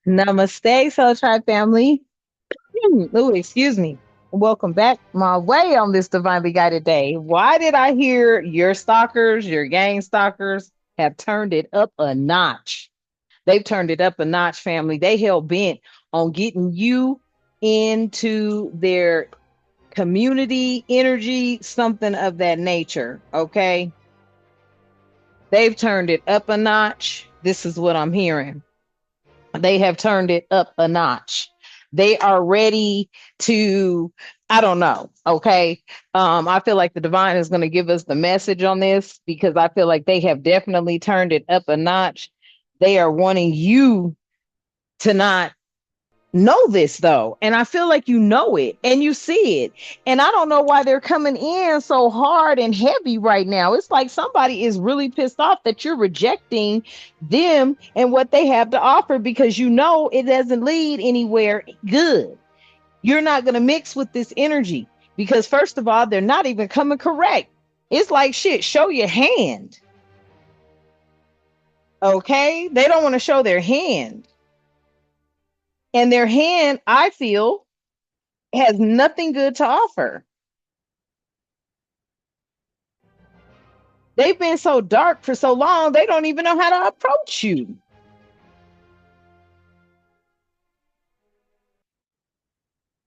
Namaste, Soul Tribe family. Oh, excuse me. Welcome back my way on this divinely guided day. Why did I hear your stalkers, your gang stalkers have turned it up a notch? They've turned it up a notch, family. They hell bent on getting you into their community, energy, something of that nature. Okay. They've turned it up a notch. This is what I'm hearing. They have turned it up a notch. They are ready to, I don't know. Okay. I feel like the divine is going to give us the message on this because I feel like they have definitely turned it up a notch. They are wanting you to not know this though, and I feel like you know it and you see it, and I don't know why they're coming in so hard and heavy right now. It's like somebody is really pissed off that you're rejecting them and what they have to offer because you know it doesn't lead anywhere good. You're not going to mix with this energy because first of all, they're not even coming correct. It's like, shit, show your hand. Okay, they don't want to show their hand, and their hand, I feel, has nothing good to offer. They've been so dark for so long, they don't even know how to approach you.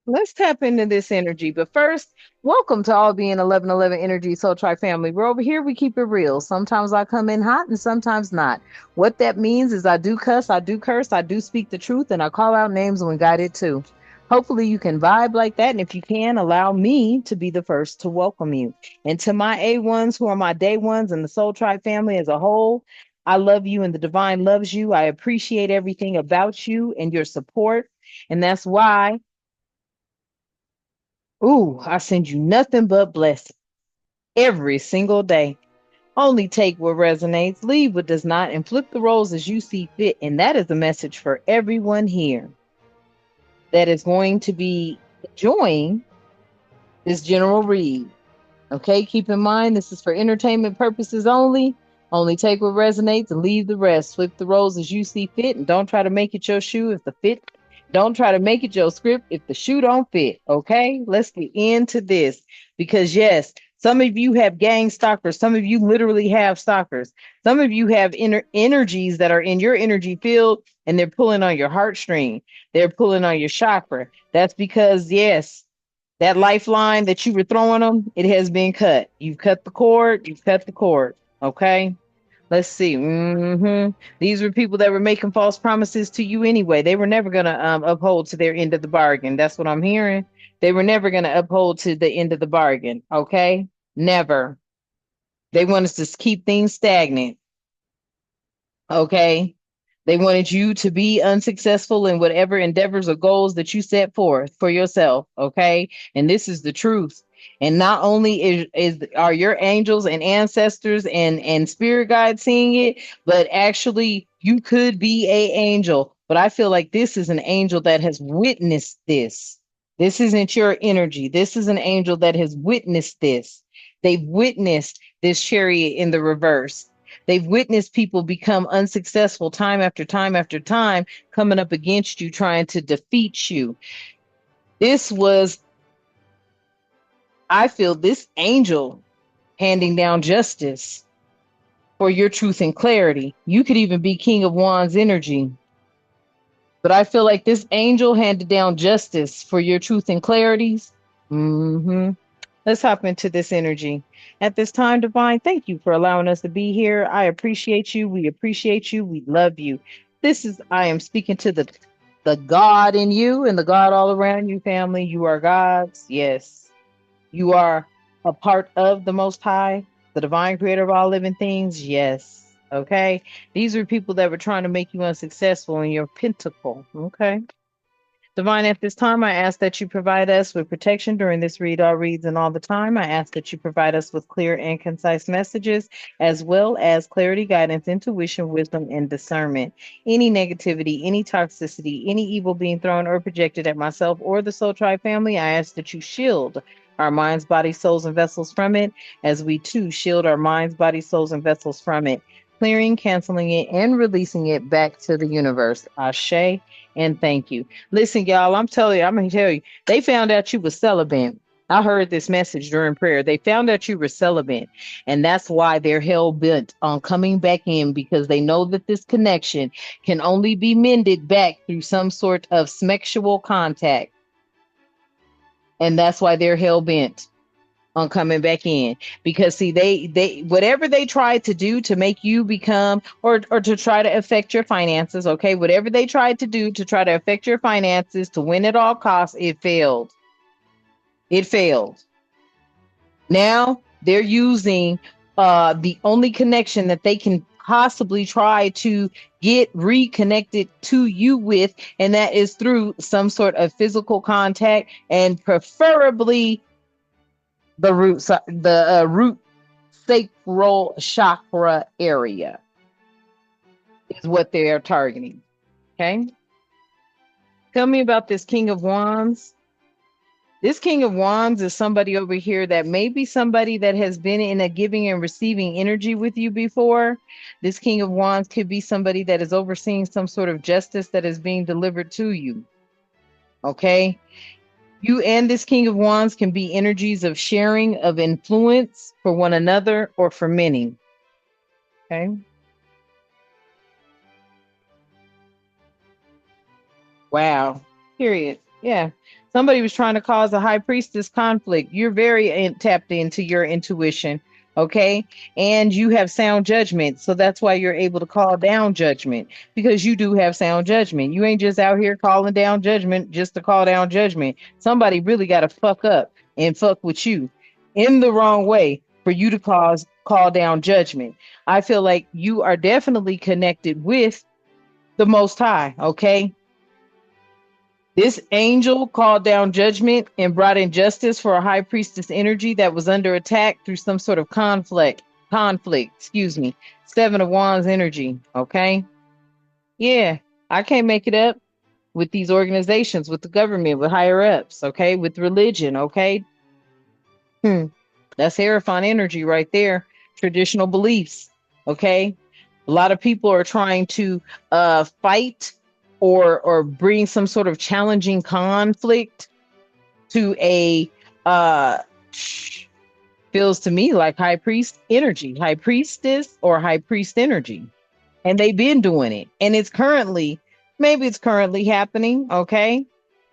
Let's tap into this energy. But first, welcome to all being 1111 Energy Soul Tribe family. We're over here, we keep it real. Sometimes I come in hot and sometimes not. What that means is I do cuss, I do curse, I do speak the truth, and I call out names when guided too. Hopefully you can vibe like that. And if you can, allow me to be the first to welcome you. And to my A1s who are my day ones and the Soul Tribe family as a whole, I love you and the divine loves you. I appreciate everything about you and your support. And that's why, ooh, I send you nothing but blessings every single day. Only take what resonates, leave what does not, and flip the roles as you see fit. And that is a message for everyone here that is going to be enjoying this general read. Okay, keep in mind this is for entertainment purposes only. Only take what resonates and leave the rest. Flip the roles as you see fit, and don't try to make it your shoe if the fit. Don't try to make it your script if the shoe don't fit. Okay, let's get into this because yes, some of you have gang stalkers. Some of you literally have stalkers. Some of you have inner energies that are in your energy field, and they're pulling on your heartstring. They're pulling on your chakra. That's because yes, that lifeline that you were throwing them, it has been cut. You've cut the cord. You've cut the cord. Okay. Let's see. These were people that were making false promises to you anyway. They were never going to uphold to their end of the bargain. That's what I'm hearing. They were never going to uphold to the end of the bargain. Okay. Never. They want us to keep things stagnant. Okay. They wanted you to be unsuccessful in whatever endeavors or goals that you set forth for yourself. Okay. And this is the truth. And not only is are your angels and ancestors and spirit guides seeing it, but actually you could be a angel. But I feel like this is an angel that has witnessed this. This isn't your energy. This is an angel that has witnessed this. They've witnessed this chariot in the reverse. They've witnessed people become unsuccessful time after time after time, coming up against you, trying to defeat you. This was, I feel, this angel handing down justice for your truth and clarity. You could even be King of Wands energy. But I feel like this angel handed down justice for your truth and clarities. Mm-hmm. Let's hop into this energy. At this time, Divine, thank you for allowing us to be here. I appreciate you. We appreciate you. We love you. This is, I am speaking to the God in you and the God all around you, family. You are God's. Yes. You are a part of the Most High, the divine creator of all living things. Yes. Okay. These are people that were trying to make you unsuccessful in your pentacle. Okay. Divine, at this time, I ask that you provide us with protection during this read, all reads, and all the time. I ask that you provide us with clear and concise messages, as well as clarity, guidance, intuition, wisdom, and discernment. Any negativity, any toxicity, any evil being thrown or projected at myself or the Soul Tribe family, I ask that you shield our minds, bodies, souls, and vessels from it, as we too shield our minds, bodies, souls, and vessels from it. clearing, canceling it, and releasing it back to the universe. Ashe and thank you. Listen, y'all, I'm gonna tell you, they found out you was celibate. I heard this message during prayer. They found out you were celibate, and that's why they're hell bent on coming back in because they know that this connection can only be mended back through some sort of sexual contact. And that's why they're hell bent on coming back in because see they whatever they tried to do to make you become or to try to affect your finances, okay, whatever they tried to do to try to affect your finances to win at all costs, it failed. Now they're using the only connection that they can possibly try to get reconnected to you with, and that is through some sort of physical contact and preferably the root sacral chakra area is what they are targeting. Okay. Tell me about this King of Wands. This King of Wands is somebody over here that may be somebody that has been in a giving and receiving energy with you before. This King of Wands could be somebody that is overseeing some sort of justice that is being delivered to you. Okay. You and this King of Wands can be energies of sharing, of influence for one another or for many. Okay. Wow. Period. Yeah. Somebody was trying to cause a high priestess conflict. You're very tapped into your intuition. Okay. And you have sound judgment. So that's why you're able to call down judgment because you do have sound judgment. You ain't just out here calling down judgment just to call down judgment. Somebody really got to fuck up and fuck with you in the wrong way for you to call down judgment. I feel like you are definitely connected with the Most High. Okay. This angel called down judgment and brought in justice for a high priestess energy that was under attack through some sort of conflict, 7 of Wands energy. Okay. Yeah. I can't make it up with these organizations, with the government, with higher ups. Okay. With religion. Okay. Hmm. That's Hierophant energy right there. Traditional beliefs. Okay. A lot of people are trying to fight or bring some sort of challenging conflict to a feels to me like high priest energy, high priestess or high priest energy. And they've been doing it. And maybe it's currently happening. Okay.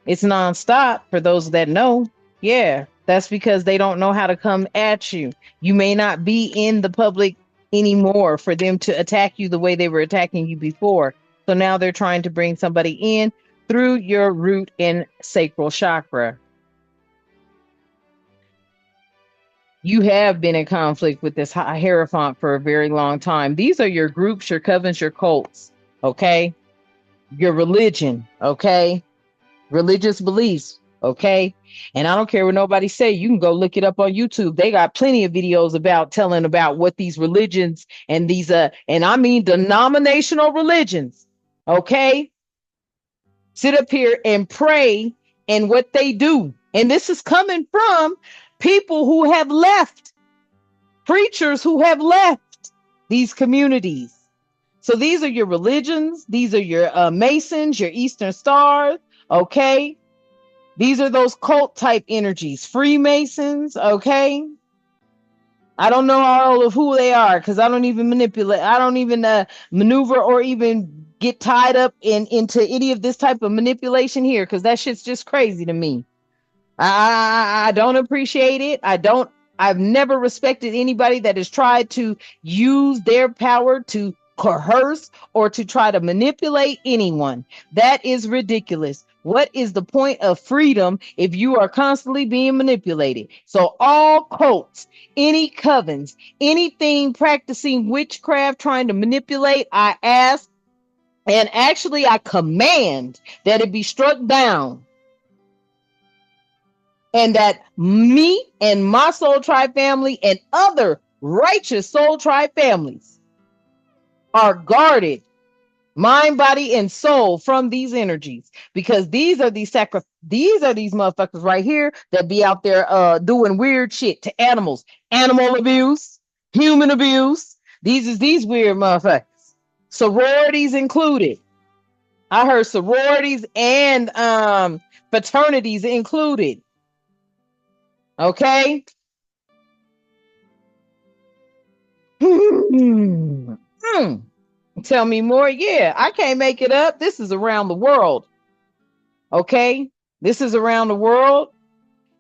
It's nonstop for those that know. Yeah. That's because they don't know how to come at you. You may not be in the public anymore for them to attack you the way they were attacking you before. So now they're trying to bring somebody in through your root and sacral chakra. You have been in conflict with this Hierophant for a very long time. These are your groups, your covens, your cults, okay? Your religion, okay? Religious beliefs, okay? And I don't care what nobody say. You can go look it up on YouTube. They got plenty of videos about telling about what these religions and these and I mean denominational religions, okay? Sit up here and pray and what they do. And this is coming from people who have left, preachers who have left these communities. So these are your religions. These are your Masons, your Eastern Stars. Okay. These are those cult type energies, Freemasons. Okay. I don't know all of who they are because I don't even manipulate. I don't even maneuver or even get tied up into any of this type of manipulation here because that shit's just crazy to me. I don't appreciate it. I've never respected anybody that has tried to use their power to coerce or to try to manipulate anyone. That is ridiculous. What is the point of freedom if you are constantly being manipulated? So all cults, any covens, anything practicing witchcraft, trying to manipulate, I ask, and actually I command that it be struck down. And that me and my soul tribe family and other righteous soul tribe families are guarded, mind, body, and soul from these energies. Because these are these motherfuckers right here that be out there doing weird shit to animals, animal abuse, human abuse. These weird motherfuckers. Sororities included. I heard sororities and fraternities included. Okay. Hmm. Tell me more. Yeah, I can't make it up. This is around the world. Okay. This is around the world.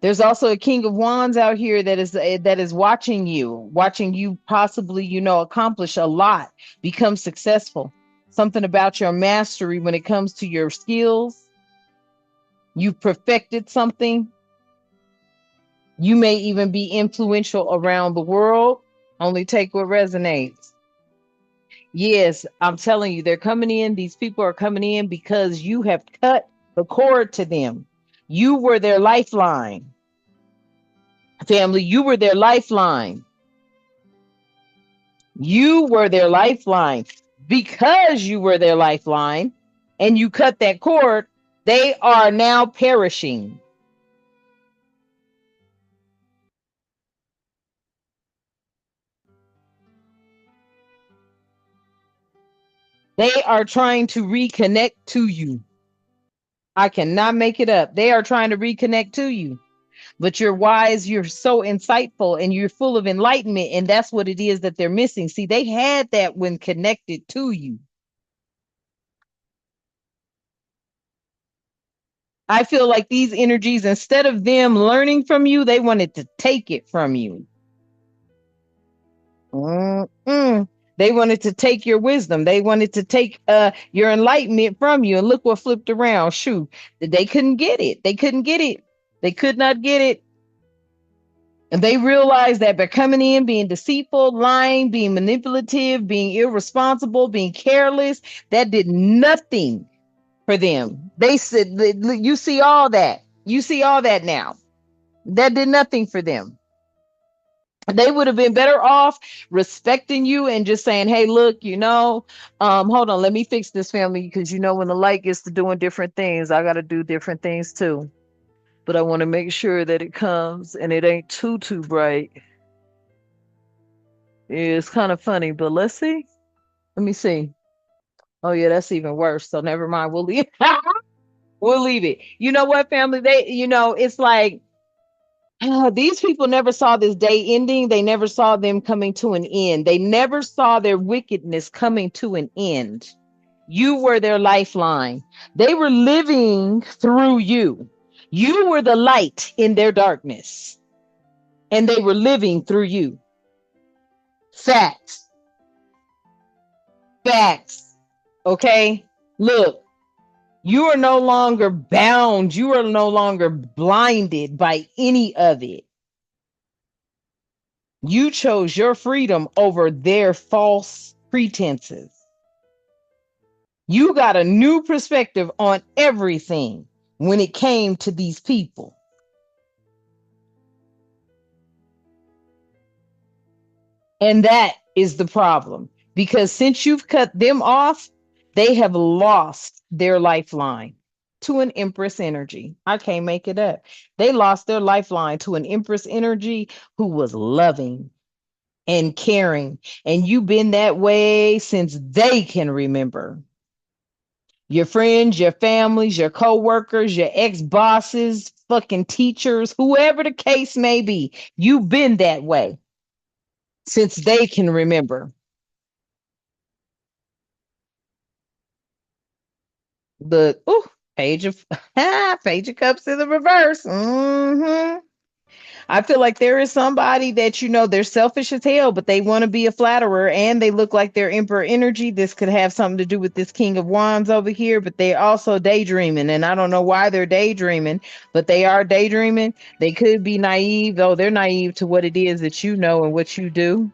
There's also a king of wands out here that is watching you possibly, accomplish a lot, become successful. Something about your mastery when it comes to your skills. You've perfected something. You may even be influential around the world. Only take what resonates. Yes, I'm telling you, they're coming in. These people are coming in because you have cut the cord to them. You were their lifeline. Family, you were their lifeline. You were their lifeline. Because you were their lifeline and you cut that cord, they are now perishing. They are trying to reconnect to you. I cannot make it up. They are trying to reconnect to you. But you're wise, you're so insightful, and you're full of enlightenment. And that's what it is that they're missing. See, they had that when connected to you. I feel like these energies, instead of them learning from you, they wanted to take it from you. Mm-mm. They wanted to take your wisdom. They wanted to take your enlightenment from you. And look what flipped around. Shoot, they couldn't get it. They couldn't get it. They could not get it. And they realized that by coming in, being deceitful, lying, being manipulative, being irresponsible, being careless, that did nothing for them. They said, you see all that. You see all that now. That did nothing for them. They would have been better off respecting you and just saying, hey, look, hold on, let me fix this, family, because when the light gets to doing different things, I got to do different things too. But I want to make sure that it comes and it ain't too bright. It's kind of funny, but let's see. Let me see. Oh yeah, that's even worse. So never mind. We'll leave. We'll leave it. You know what, family? It's like these people never saw this day ending. They never saw them coming to an end. They never saw their wickedness coming to an end. You were their lifeline. They were living through you. You were the light in their darkness, and they were living through you. Facts. Facts. Okay. Look, you are no longer bound. You are no longer blinded by any of it. You chose your freedom over their false pretenses. You got a new perspective on everything when it came to these people. And that is the problem. Because since you've cut them off, they have lost their lifeline to an Empress energy. I can't make it up. They lost their lifeline to an Empress energy who was loving and caring. And you've been that way since they can remember. Your friends, your families, your co-workers, your ex-bosses, fucking teachers, whoever the case may be, you've been that way since they can remember. The page of page of cups in the reverse. I feel like there is somebody that they're selfish as hell, but they want to be a flatterer and they look like they're emperor energy. This could have something to do with this king of wands over here, but they're also daydreaming. And I don't know why they're daydreaming, but they are daydreaming. They could be naive, though they're naive to what it is that you know and what you do.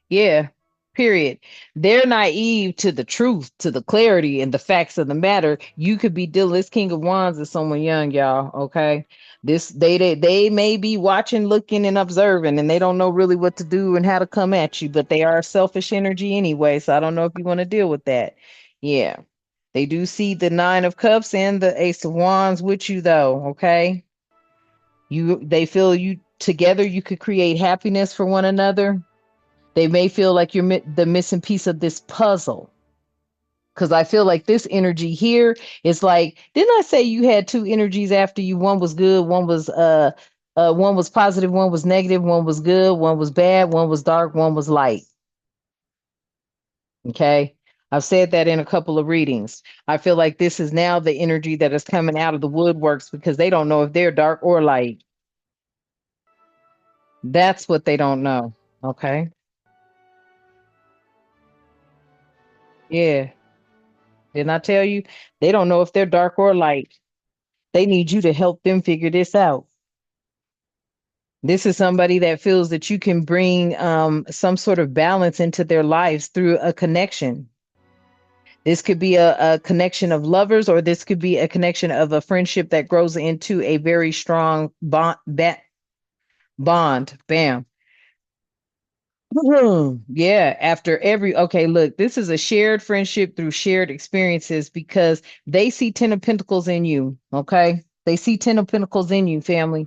Yeah, period. They're naive to the truth, to the clarity and the facts of the matter. You could be dealing this King of Wands is someone young, y'all. Okay. They may be watching, looking, and observing, and they don't know really what to do and how to come at you, but they are selfish energy anyway. So I don't know if you want to deal with that. Yeah. They do see the Nine of Cups and the Ace of Wands with you though. Okay. They feel you together, you could create happiness for one another. They may feel like you're the missing piece of this puzzle. Because I feel like this energy here is like, didn't I say you had two energies after you? One was good, one was positive, one was negative, one was good, one was bad, one was dark, one was light. Okay. I've said that in a couple of readings. I feel like this is now the energy that is coming out of the woodworks because they don't know if they're dark or light. That's what they don't know. Okay. Yeah. Didn't I tell you? They don't know if they're dark or light. They need you to help them figure this out. This is somebody that feels that you can bring some sort of balance into their lives through a connection. This could be a connection of lovers, or this could be a connection of a friendship that grows into a very strong bond. Bam. Yeah, after every, okay, look, this is a shared friendship through shared experiences because they see 10 of Pentacles in you, okay? They see 10 of Pentacles in you, family.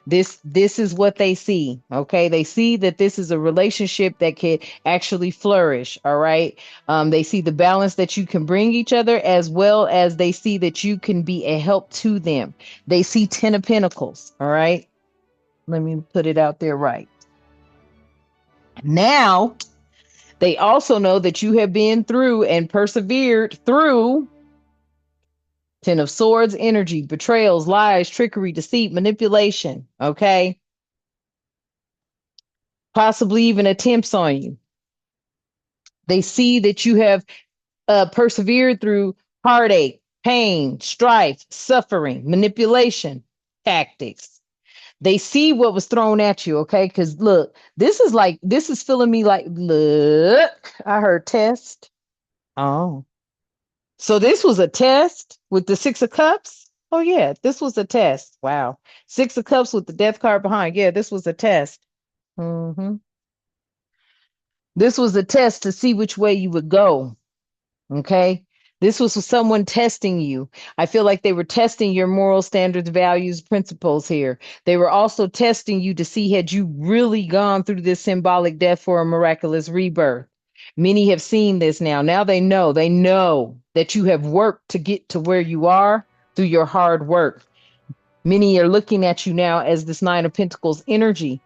This is what they see, okay? They see that this is a relationship that can actually flourish, all right? They see the balance that you can bring each other as well as they see that you can be a help to them. They see 10 of Pentacles, all right? Let me put it out there right. Now, they also know that you have been through and persevered through 10 of Swords energy, betrayals, lies, trickery, deceit, manipulation. Okay. Possibly even attempts on you. They see that you have persevered through heartache, pain, strife, suffering, manipulation, tactics. They see what was thrown at you. Okay. Because look, this is feeling me like, look, I heard test. Oh. So this was a test with the Six of Cups. Oh yeah, this was a test. Wow, Six of Cups with the Death card behind. Yeah, this was a test. hmm This was a test to see which way you would go. Okay. This was someone testing you. I feel like they were testing your moral standards, values, principles here. They were also testing you to see had you really gone through this symbolic death for a miraculous rebirth. Many have seen this now. Now they know that you have worked to get to where you are through your hard work. Many are looking at you now as this Nine of Pentacles energy.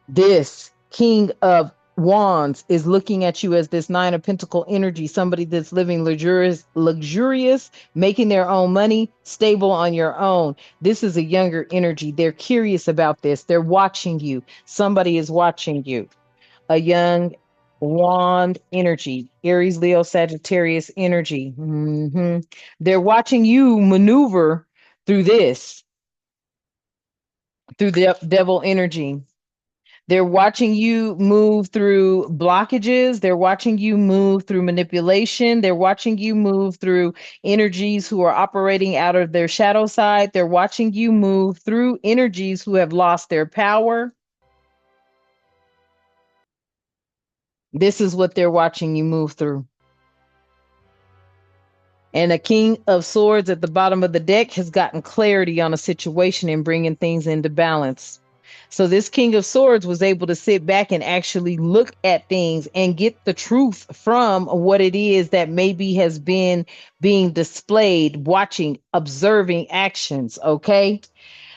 This King of Wands is looking at you as this Nine of Pentacle energy, somebody that's living luxurious, making their own money, stable on your own. This is a younger energy. They're curious about this. They're watching you. Somebody is watching you. A young wand energy, Aries, Leo, Sagittarius energy. They're watching you maneuver through this, through the devil energy. They're watching you move through blockages. They're watching you move through manipulation. They're watching you move through energies who are operating out of their shadow side. They're watching you move through energies who have lost their power. This is what they're watching you move through. And a King of Swords at the bottom of the deck has gotten clarity on a situation and bringing things into balance. So this King of Swords was able to sit back and actually look at things and get the truth from what it is that maybe has been being displayed, watching, observing actions. Okay.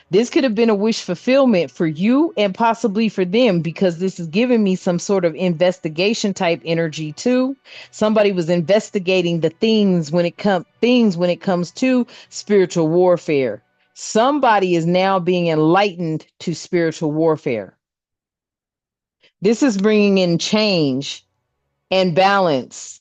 This could have been a wish fulfillment for you and possibly for them because this is giving me some sort of investigation type energy too. Somebody was investigating the things when it comes to spiritual warfare. Somebody is now being enlightened to spiritual warfare. This is bringing in change and balance,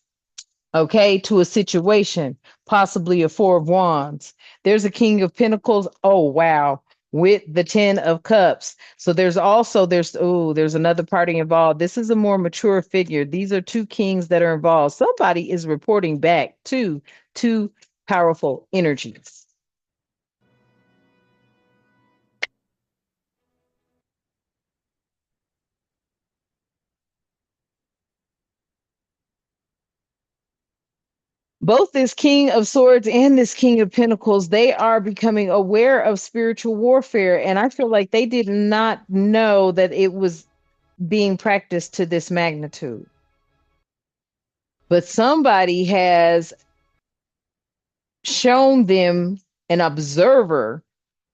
okay, to a situation, possibly a Four of Wands. There's a King of Pentacles. Oh, wow. With the 10 of Cups. So there's another party involved. This is a more mature figure. These are two kings that are involved. Somebody is reporting back to two powerful energies. Both this King of Swords and this King of Pentacles, they are becoming aware of spiritual warfare. And I feel like they did not know that it was being practiced to this magnitude. But somebody has shown them an observer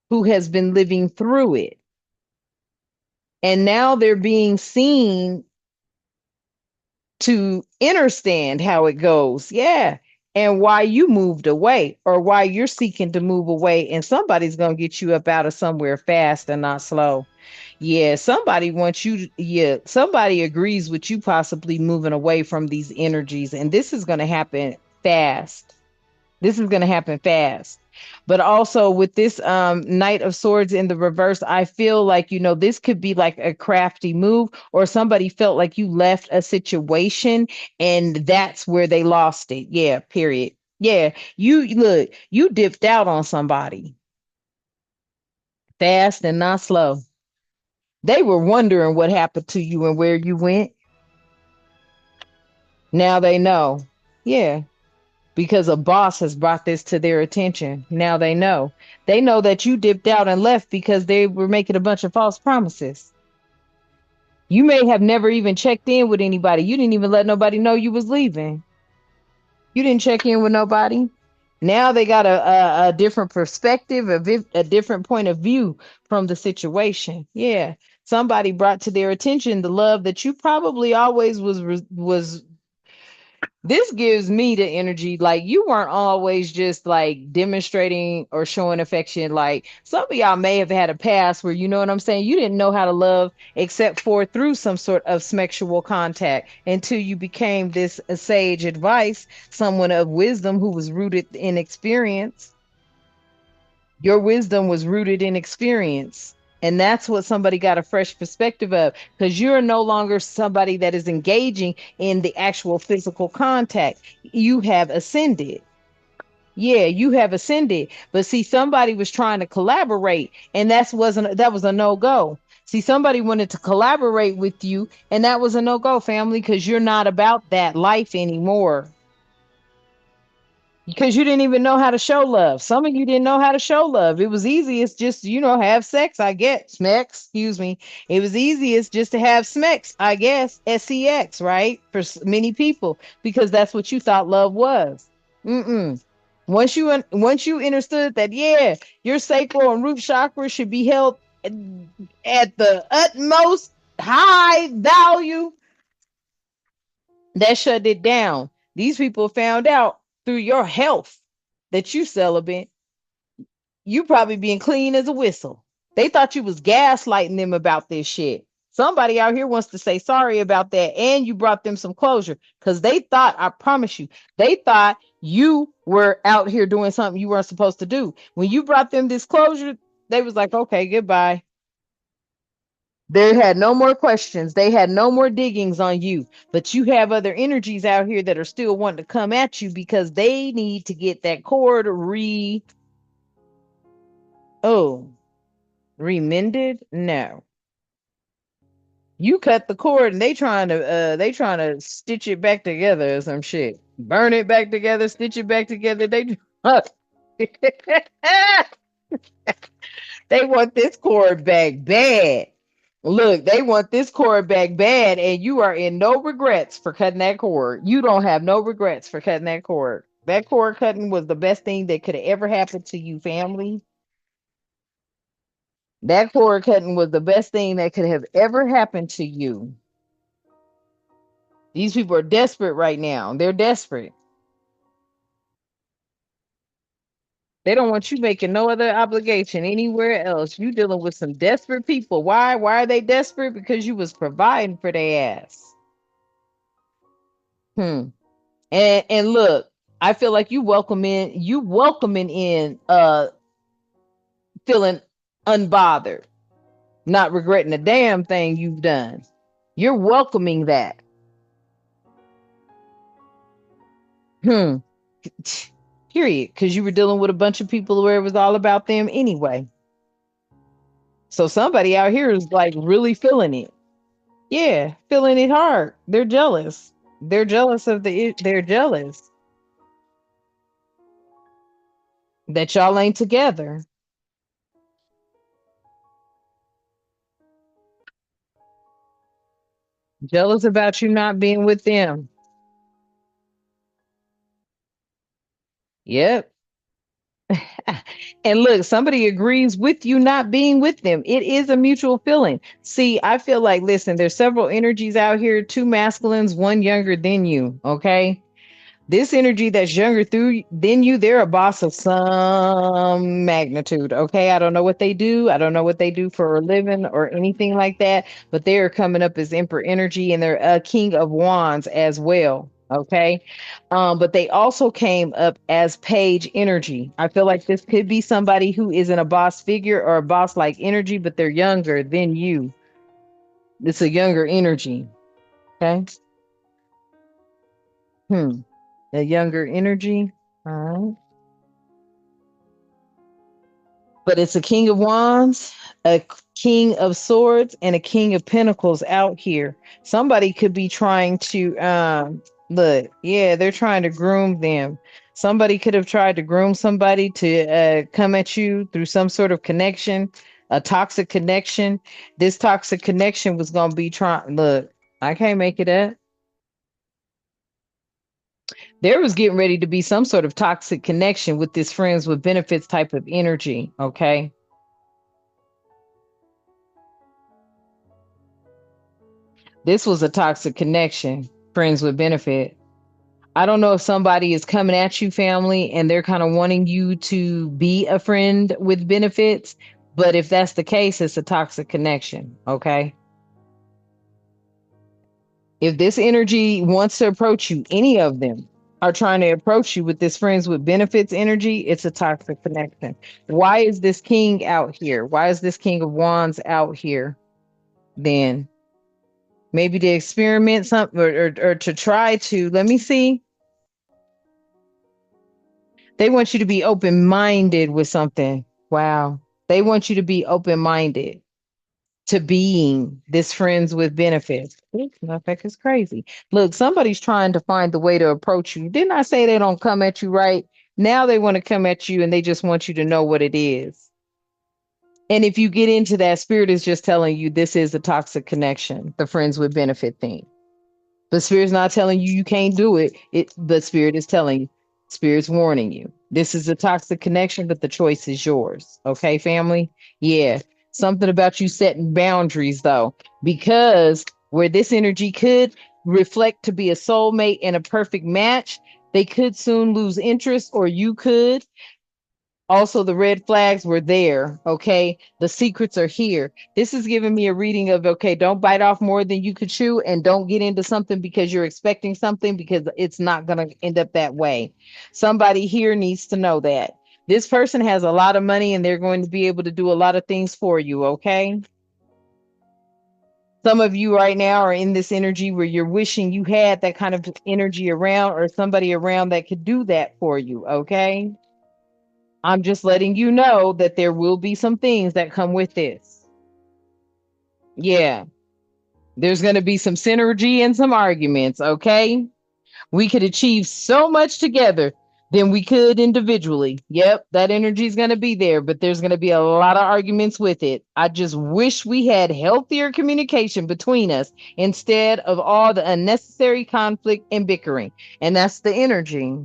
who has been living through it. And now they're being seen to understand how it goes. Yeah. And why you moved away or why you're seeking to move away. And somebody's going to get you up out of somewhere fast and not slow. Yeah. Somebody wants you. Yeah. Somebody agrees with you possibly moving away from these energies. And this is going to happen fast. This is going to happen fast. But also with this Knight of Swords in the reverse, I feel like, this could be like a crafty move, or somebody felt like you left a situation and that's where they lost it. Yeah, period. Yeah, you look, you dipped out on somebody fast and not slow. They were wondering what happened to you and where you went. Now they know. Yeah, because a boss has brought this to their attention. Now they know. They know that you dipped out and left because they were making a bunch of false promises. You may have never even checked in with anybody. You didn't even let nobody know you was leaving. You didn't check in with nobody. Now they got a different perspective, a different point of view from the situation. Yeah. Somebody brought to their attention the love that you probably always was. This gives me the energy like you weren't always just like demonstrating or showing affection. Like some of y'all may have had a past where, you know what I'm saying, you didn't know how to love except for through some sort of sexual contact until you became this sage advice, someone of wisdom who was rooted in experience. Your wisdom was rooted in experience. And that's what somebody got a fresh perspective of, because you're no longer somebody that is engaging in the actual physical contact. You have ascended. Yeah, you have ascended. But see, somebody was trying to collaborate, and that was a no-go. See, somebody wanted to collaborate with you, and that was a no-go, family, because you're not about that life anymore. Because you didn't even know how to show love. Some of you didn't know how to show love. It was easiest just, have sex, I guess. Smex, excuse me. It was easiest just to have smex, I guess. sex, right? For many people, because that's what you thought love was. Mm-mm. Once you understood that, yeah, your sacral and root chakra should be held at the utmost high value, that shut it down. These people found out through your health that you celibate. You probably being clean as a whistle. They thought you was gaslighting them about this shit. Somebody out here wants to say sorry about that, and you brought them some closure because they thought, I promise you, they thought you were out here doing something you weren't supposed to do. When you brought them this closure, they was like, okay, goodbye. They had no more questions. They had no more diggings on you. But you have other energies out here that are still wanting to come at you because they need to get that cord oh, remended? No. You cut the cord and they trying to stitch it back together or some shit. Burn it back together, stitch it back together. They they want this cord back bad. Look, they want this cord back bad, and you are in no regrets for cutting that cord. You don't have no regrets for cutting that cord. That cord cutting was the best thing that could have ever happened to you, family. That cord cutting was the best thing that could have ever happened to you. These people are desperate right now. They're desperate. They don't want you making no other obligation anywhere else. You dealing with some desperate people. Why? Why are they desperate? Because you was providing for their ass. Hmm. And look, I feel like you welcoming in feeling unbothered, not regretting a damn thing you've done. You're welcoming that. Hmm. Period. Because you were dealing with a bunch of people where it was all about them anyway. So somebody out here is like really feeling it. Yeah, feeling it hard. They're jealous. They're jealous that y'all ain't together. Jealous about you not being with them. Yep. And look, somebody agrees with you not being with them. It is a mutual feeling. See, I feel like, listen, there's several energies out here, two masculines, one younger than you. Okay. This energy that's younger through than you, they're a boss of some magnitude. Okay. I don't know what they do. I don't know what they do for a living or anything like that, but they are coming up as Emperor energy and they're a king of wands as well. Okay. But they also came up as page energy. I feel like this could be somebody who isn't a boss figure or a boss like energy, but they're younger than you. It's a younger energy. Okay. Hmm. A younger energy. All right. But it's a king of wands, a king of swords, and a king of pentacles out here. Somebody could be trying to look, yeah, they're trying to groom them. Somebody could have tried to groom somebody to come at you through some sort of connection, a toxic connection. This toxic connection was going to be trying, look, I can't make it up. There was getting ready to be some sort of toxic connection with this friends with benefits type of energy. Okay. This was a toxic connection, friends with benefit. I don't know if somebody is coming at you, family, and they're kind of wanting you to be a friend with benefits. But if that's the case, it's a toxic connection. Okay. If this energy wants to approach you, any of them are trying to approach you with this friends with benefits energy, it's a toxic connection. Why is this king out here? Why is this king of wands out here then? Maybe to experiment something or to try to, let me see. They want you to be open minded with something. Wow. They want you to be open minded to being this friends with benefits. That is crazy. Look, somebody's trying to find the way to approach you. Didn't I say they don't come at you right? Now they want to come at you and they just want you to know what it is. And if you get into that, spirit is just telling you this is a toxic connection, the friends with benefit thing. The spirit's not telling you you can't do it. The spirit is telling you, spirit's warning you. This is a toxic connection, but the choice is yours. Okay, family? Yeah. Something about you setting boundaries though, because where this energy could reflect to be a soulmate and a perfect match, they could soon lose interest, or you could. Also, the red flags were there. Okay. The secrets are here. This is giving me a reading of, okay, don't bite off more than you could chew and don't get into something because you're expecting something because it's not going to end up that way. Somebody here needs to know that this person has a lot of money and they're going to be able to do a lot of things for you. Okay. Some of you right now are in this energy where you're wishing you had that kind of energy around or somebody around that could do that for you. Okay. I'm just letting you know that there will be some things that come with this. Yeah, there's going to be some synergy and some arguments, okay? We could achieve so much together than we could individually. Yep, that energy is going to be there, but there's going to be a lot of arguments with it. I just wish we had healthier communication between us instead of all the unnecessary conflict and bickering. And that's the energy.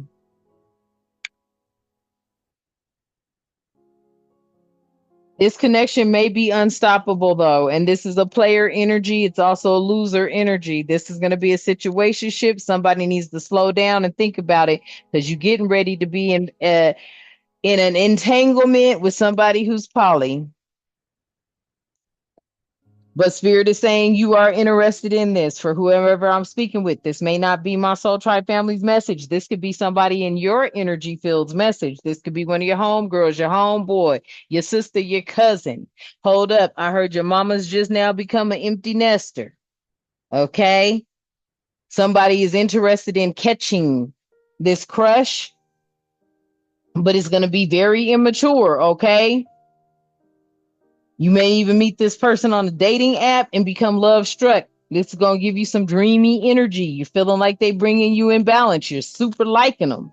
This connection may be unstoppable though, and this is a player energy. It's also a loser energy. This is going to be a situationship. Somebody needs to slow down and think about it because you're getting ready to be in an entanglement with somebody who's poly. But Spirit is saying you are interested in this for whoever I'm speaking with. This may not be my Soul Tribe family's message. This could be somebody in your energy field's message. This could be one of your homegirls, your homeboy, your sister, your cousin. Hold up. I heard your mama's just now become an empty nester. Okay. Somebody is interested in catching this crush, but it's going to be very immature. Okay. You may even meet this person on a dating app and become love struck. This is going to give you some dreamy energy. You're feeling like they bringing you in balance. You're super liking them.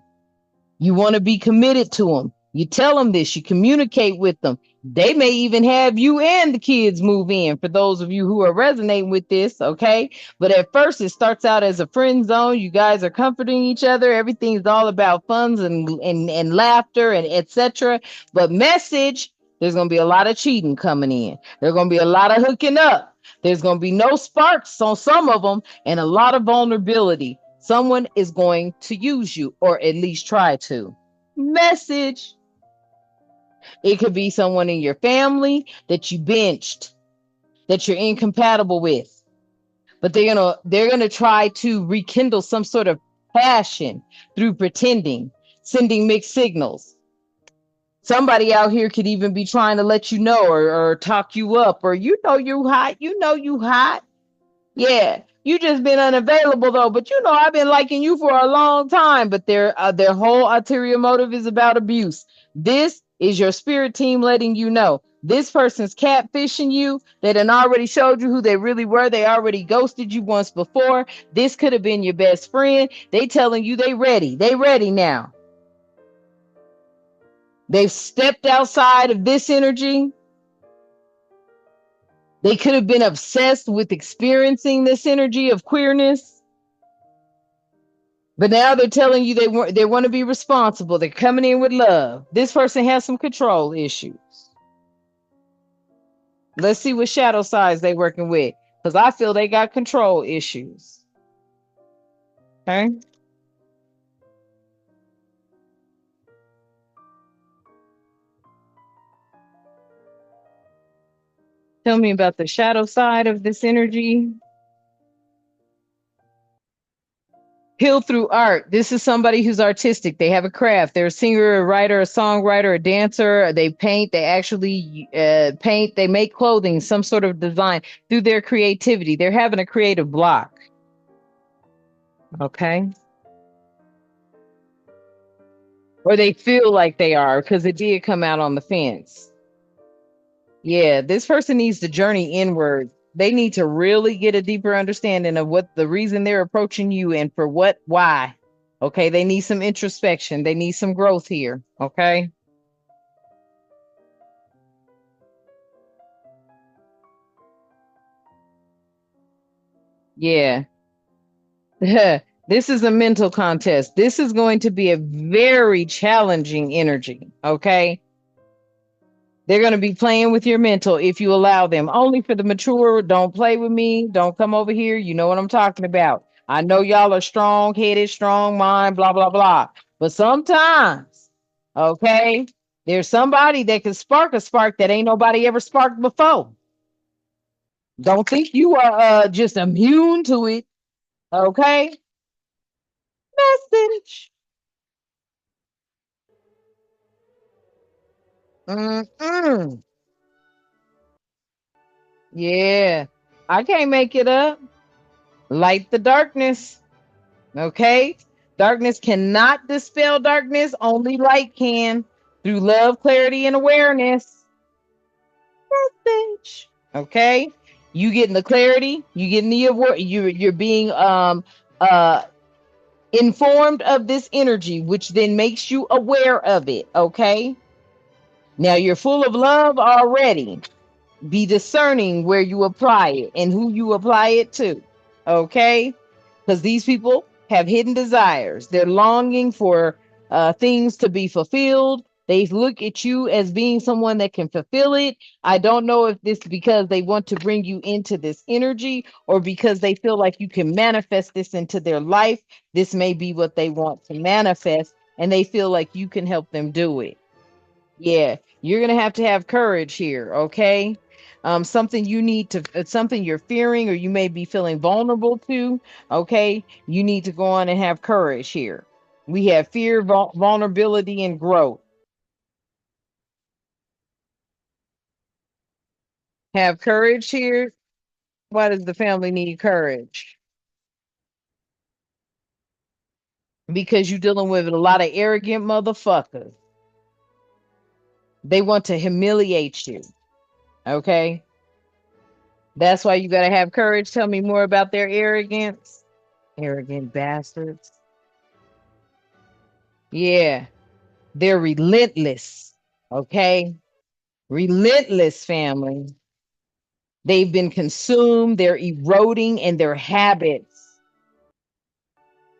You want to be committed to them. You tell them this. You communicate with them. They may even have you and the kids move in for those of you who are resonating with this, okay? But at first, it starts out as a friend zone. You guys are comforting each other. Everything's all about funs and laughter and etc. But message, there's going to be a lot of cheating coming in. There's going to be a lot of hooking up. There's going to be no sparks on some of them and a lot of vulnerability. Someone is going to use you or at least try to. Message. It could be someone in your family that you benched, that you're incompatible with, but they're gonna try to rekindle some sort of passion through pretending, sending mixed signals. Somebody out here could even be trying to let you know or talk you up, or you hot, you hot. Yeah, you just been unavailable though, but I've been liking you for a long time. But their whole ulterior motive is about abuse. This is your spirit team letting you know this person's catfishing you. They done already showed you who they really were. They already ghosted you once before. This could have been your best friend. They telling you they ready. They ready now. They've stepped outside of this energy. They could have been obsessed with experiencing this energy of queerness. But now they're telling you they want to be responsible. They're coming in with love. This person has some control issues. Let's see what shadow sides they working with, because I feel they got control issues. Okay. Tell me about the shadow side of this energy. Heal through art. This is somebody who's artistic. They have a craft. They're a singer, a writer, a songwriter, a dancer. They paint. They actually paint. They make clothing, some sort of design through their creativity. They're having a creative block. Okay. Or they feel like they are because it did come out on the fence. Yeah, this person needs to journey inward. They need to really get a deeper understanding of what the reason they're approaching you and for what, why. Okay, they need some introspection. They need some growth here. Okay. Yeah. This is a mental contest. This is going to be a very challenging energy. Okay. They're going to be playing with your mental if you allow them. Only for the mature. Don't play with me. Don't come over here. You know what I'm talking about. I know y'all are strong headed, strong mind, blah, blah, blah. But sometimes, okay, there's somebody that can spark a spark that ain't nobody ever sparked before. Don't think you are just immune to it. Okay. Message. Mm-mm. Yeah. I can't make it up. Light the darkness. Okay? Darkness cannot dispel darkness, only light can through love, clarity, and awareness. Message. Okay? You getting the clarity, you getting the aware, you're being uh informed of this energy, which then makes you aware of it. Okay? Now you're full of love already. Be discerning where you apply it and who you apply it to. Okay? Because these people have hidden desires. They're longing for things to be fulfilled. They look at you as being someone that can fulfill it. I don't know if this is because they want to bring you into this energy or because they feel like you can manifest this into their life. This may be what they want to manifest, and they feel like you can help them do it. Yeah, you're gonna have to have courage here, okay? Something you need to, it's something you're fearing or you may be feeling vulnerable to, okay? You need to go on and have courage here. We have fear, vulnerability, and growth. Have courage here. Why does the family need courage? Because you're dealing with a lot of arrogant motherfuckers. They want to humiliate you, okay? That's why you got to have courage. Tell me more about their arrogance. Arrogant bastards. Yeah, they're relentless. Okay. Relentless, family. They've been consumed, they're eroding in their habits.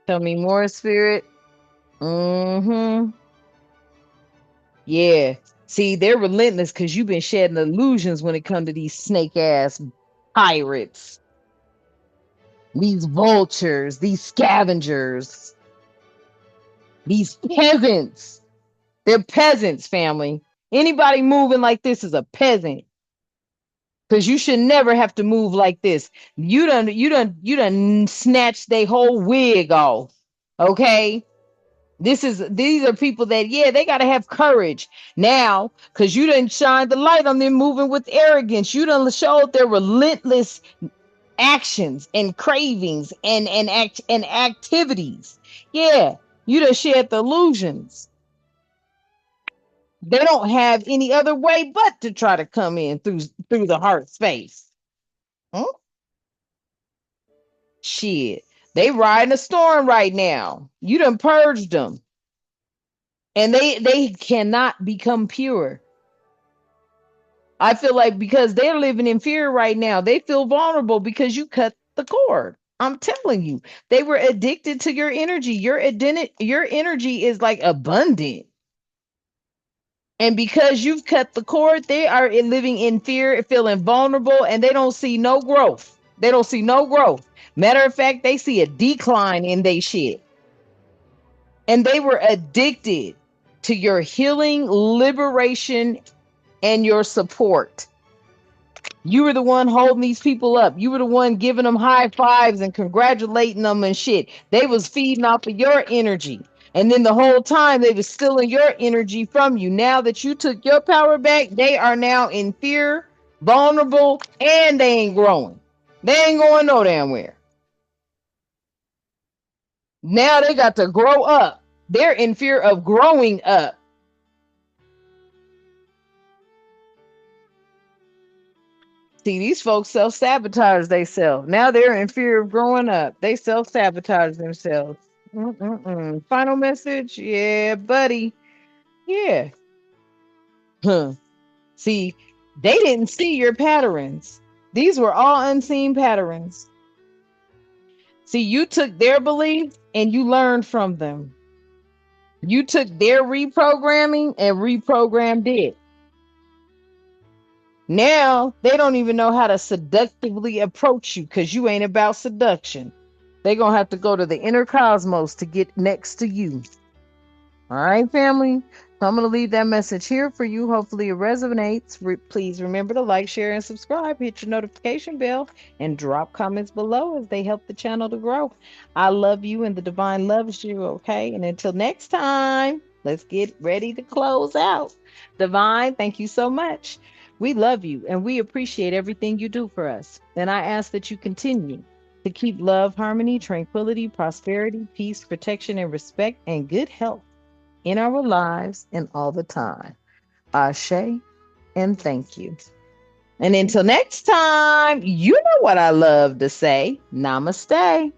Tell me more, spirit. Mm-hmm. Yeah. See, they're relentless because you've been shedding illusions when it comes to these snake ass pirates, these vultures, these scavengers, these peasants. They're peasants, family. Anybody moving like this is a peasant. Because you should never have to move like this. You done snatched their whole wig off. Okay. These are people that, yeah, they gotta have courage now, because you didn't shine the light on them moving with arrogance. You done showed their relentless actions and cravings and activities. Yeah, you done shared the illusions. They don't have any other way but to try to come in through the heart space. Hmm? Shit. They riding a storm right now. You done purged them. And they cannot become pure. I feel like because they're living in fear right now, they feel vulnerable because you cut the cord. I'm telling you, they were addicted to your energy. Your energy is like abundant. And because you've cut the cord, they are living in fear, feeling vulnerable, and they don't see no growth. They don't see no growth. Matter of fact, they see a decline in their shit. And they were addicted to your healing, liberation, and your support. You were the one holding these people up. You were the one giving them high fives and congratulating them and shit. They was feeding off of your energy. And then the whole time they was stealing your energy from you. Now that you took your power back, they are now in fear, vulnerable, and they ain't growing. They ain't going no damn where. Now they got to grow up. They're in fear of growing up. See, these folks self-sabotage themselves. Now they're in fear of growing up. They self-sabotage themselves. Mm-mm-mm. Final message? Yeah, buddy. Yeah. Huh. See, they didn't see your patterns. These were all unseen patterns. See, you took their beliefs and you learned from them. You took their reprogramming and reprogrammed it. Now they don't even know how to seductively approach you because you ain't about seduction. They're going to have to go to the inner cosmos to get next to you. All right, family. So I'm going to leave that message here for you. Hopefully it resonates. Please remember to like, share, and subscribe. Hit your notification bell and drop comments below as they help the channel to grow. I love you and the divine loves you, okay? And until next time, let's get ready to close out. Divine, thank you so much. We love you and we appreciate everything you do for us. And I ask that you continue to keep love, harmony, tranquility, prosperity, peace, protection, and respect, and good health in our lives and all the time. Ashe, and thank you. And until next time, you know what I love to say. Namaste.